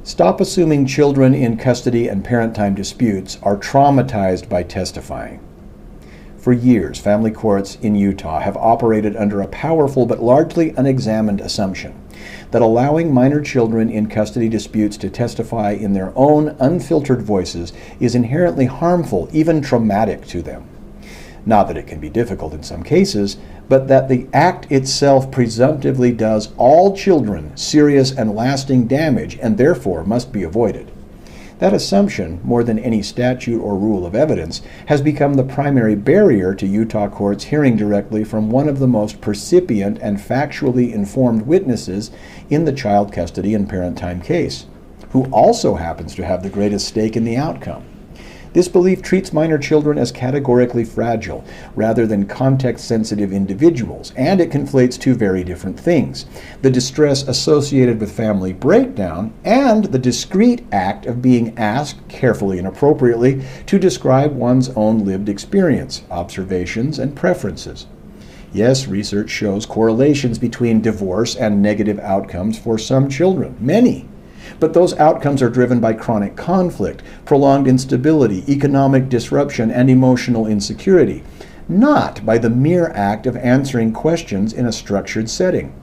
Stop assuming children in custody and parent-time disputes are traumatized by testifying. For years, family courts in Utah have operated under a powerful but largely unexamined assumption that allowing minor children in custody disputes to testify in their own unfiltered voices is inherently harmful, even traumatic to them. Not that it can be difficult in some cases, but that the act itself presumptively does all children serious and lasting damage and therefore must be avoided. That assumption, more than any statute or rule of evidence, has become the primary barrier to Utah courts hearing directly from one of the most percipient and factually informed witnesses in the child custody and parent-time case, who also happens to have the greatest stake in the outcome. This belief treats minor children as categorically fragile rather than context-sensitive individuals, and it conflates two very different things: the distress associated with family breakdown and the discrete act of being asked, carefully and appropriately, to describe one's own lived experience, observations, and preferences. Yes, research shows correlations between divorce and negative outcomes for some children, many. But those outcomes are driven by chronic conflict, prolonged instability, economic disruption, and emotional insecurity, not by the mere act of answering questions in a structured setting.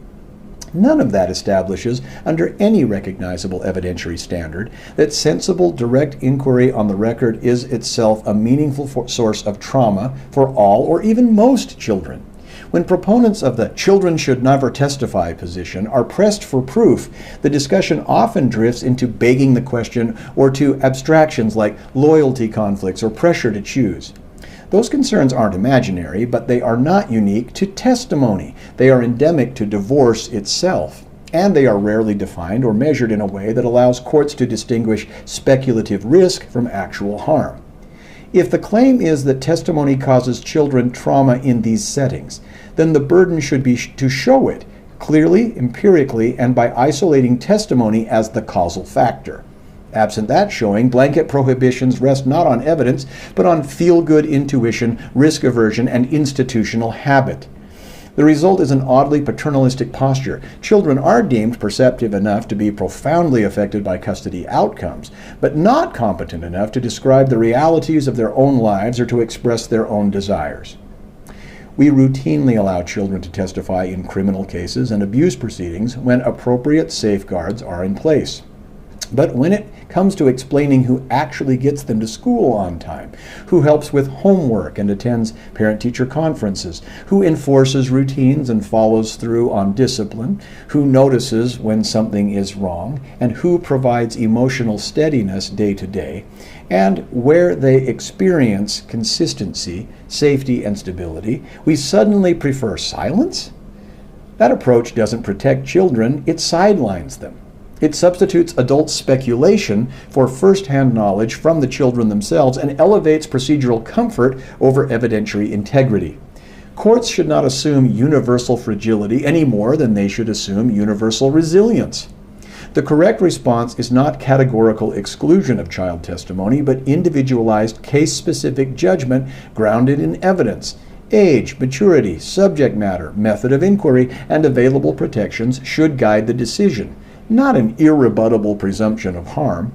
None of that establishes, under any recognizable evidentiary standard, that sensible, direct inquiry on the record is itself a meaningful source of trauma for all or even most children. When proponents of the children should never testify position are pressed for proof, the discussion often drifts into begging the question or to abstractions like loyalty conflicts or pressure to choose. Those concerns aren't imaginary, but they are not unique to testimony. They are endemic to divorce itself, and they are rarely defined or measured in a way that allows courts to distinguish speculative risk from actual harm. If the claim is that testimony causes children trauma in these settings, then the burden should be to show it clearly, empirically, and by isolating testimony as the causal factor. Absent that showing, blanket prohibitions rest not on evidence, but on feel-good intuition, risk aversion, and institutional habit. The result is an oddly paternalistic posture. Children are deemed perceptive enough to be profoundly affected by custody outcomes, but not competent enough to describe the realities of their own lives or to express their own desires. We routinely allow children to testify in criminal cases and abuse proceedings when appropriate safeguards are in place. But when it comes to explaining who actually gets them to school on time, who helps with homework and attends parent-teacher conferences, who enforces routines and follows through on discipline, who notices when something is wrong, and who provides emotional steadiness day to day, and where they experience consistency, safety, and stability, we suddenly prefer silence? That approach doesn't protect children, it sidelines them. It substitutes adult speculation for first-hand knowledge from the children themselves and elevates procedural comfort over evidentiary integrity. Courts should not assume universal fragility any more than they should assume universal resilience. The correct response is not categorical exclusion of child testimony, but individualized case-specific judgment grounded in evidence. Age, maturity, subject matter, method of inquiry, and available protections should guide the decision, not an irrebuttable presumption of harm.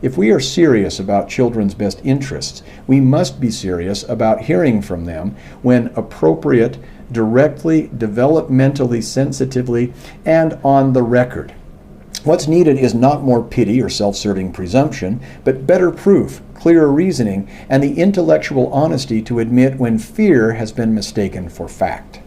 If we are serious about children's best interests, we must be serious about hearing from them when appropriate, directly, developmentally, sensitively, and on the record. What's needed is not more pity or self-serving presumption, but better proof, clearer reasoning, and the intellectual honesty to admit when fear has been mistaken for fact.